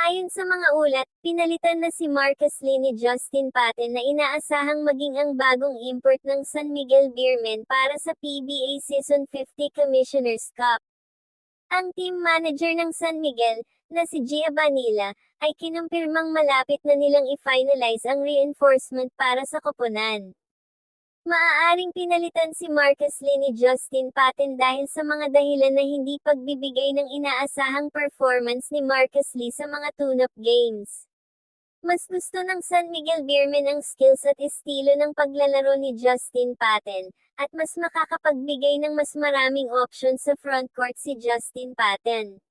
Ayon sa mga ulat, pinalitan na si Marcus Lee ni Justin Patton na inaasahang maging ang bagong import ng San Miguel Beermen para sa PBA Season 50 Commissioner's Cup. Ang team manager ng San Miguel, na si Gia Banila, ay kinumpirmang malapit na nilang i-finalize ang reinforcement para sa koponan. Maaaring pinalitan si Marcus Lee ni Justin Patton dahil sa mga dahilan na hindi pagbibigay ng inaasahang performance ni Marcus Lee sa mga tune-up games. Mas gusto ng San Miguel Beermen ang skills at estilo ng paglalaro ni Justin Patton, at mas makakapagbigay ng mas maraming options sa frontcourt si Justin Patton.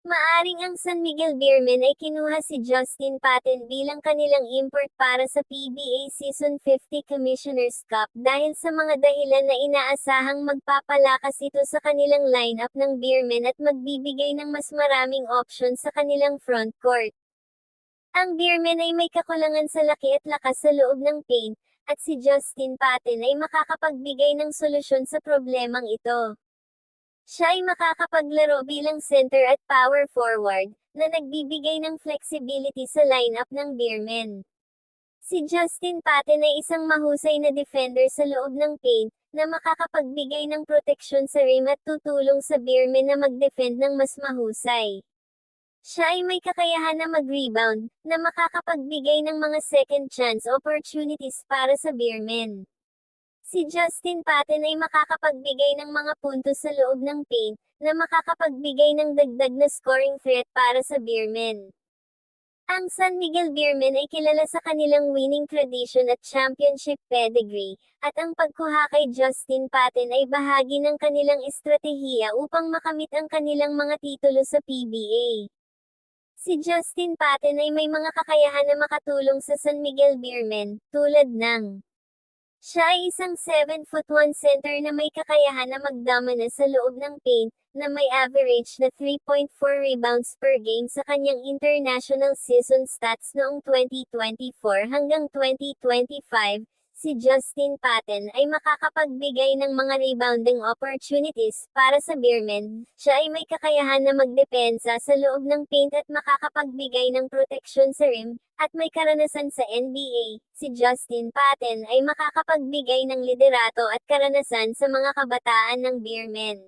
Maaring ang San Miguel Beermen ay kinuha si Justin Patton bilang kanilang import para sa PBA Season 50 Commissioner's Cup dahil sa mga dahilan na inaasahang magpapalakas ito sa kanilang lineup ng Beermen at magbibigay ng mas maraming options sa kanilang frontcourt. Ang Beermen ay may kakulangan sa laki at lakas sa loob ng paint, at si Justin Patton ay makakapagbigay ng solusyon sa problemang ito. Siya ay makakapaglaro bilang center at power forward, na nagbibigay ng flexibility sa lineup ng Beermen. Si Justin Patton ay isang mahusay na defender sa loob ng paint, na makakapagbigay ng proteksyon sa rim at tutulong sa Beermen na mag-defend ng mas mahusay. Siya ay may kakayahan na mag-rebound, na makakapagbigay ng mga second chance opportunities para sa Beermen. Si Justin Patton ay makakapagbigay ng mga puntos sa loob ng paint, na makakapagbigay ng dagdag na scoring threat para sa Beermen. Ang San Miguel Beermen ay kilala sa kanilang winning tradition at championship pedigree, at ang pagkuha kay Justin Patton ay bahagi ng kanilang estratehiya upang makamit ang kanilang mga titulo sa PBA. Si Justin Patton ay may mga kakayahan na makatulong sa San Miguel Beermen, tulad ng siya ay isang 7'1" center na may kakayahan na magdomina sa loob ng paint, na may average na 3.4 rebounds per game sa kanyang international season stats noong 2024 hanggang 2025. Si Justin Patton ay makakapagbigay ng mga rebounding opportunities para sa Beermen. Siya ay may kakayahan na magdepensa sa loob ng paint at makakapagbigay ng proteksyon sa rim, at may karanasan sa NBA. Si Justin Patton ay makakapagbigay ng liderato at karanasan sa mga kabataan ng Beermen.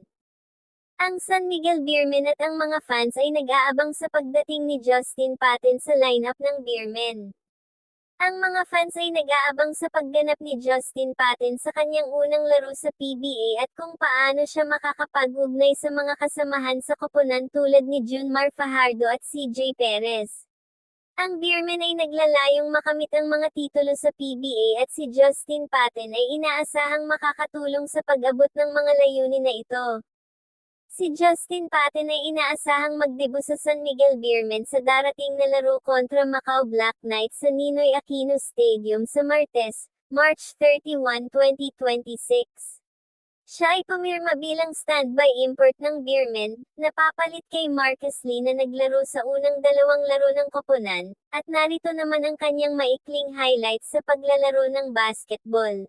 Ang San Miguel Beermen at ang mga fans ay nag-aabang sa pagdating ni Justin Patton sa lineup ng Beermen. Ang mga fans ay nag-aabang sa pagganap ni Justin Patton sa kanyang unang laro sa PBA at kung paano siya makakapag-ugnay sa mga kasamahan sa koponan tulad ni Junmar Fajardo at CJ Perez. Ang Beermen ay naglalayong makamit ang mga titulo sa PBA at si Justin Patton ay inaasahang makakatulong sa pag-abot ng mga layunin na ito. Si Justin Patton ay inaasahang magdebu sa San Miguel Beermen sa darating na laro kontra Macau Black Knights sa Ninoy Aquino Stadium sa Martes, March 31, 2026. Siya ay pumirma bilang standby import ng Beermen, napapalit kay Marcus Lee na naglaro sa unang dalawang laro ng koponan, at narito naman ang kanyang maikling highlights sa paglalaro ng basketball.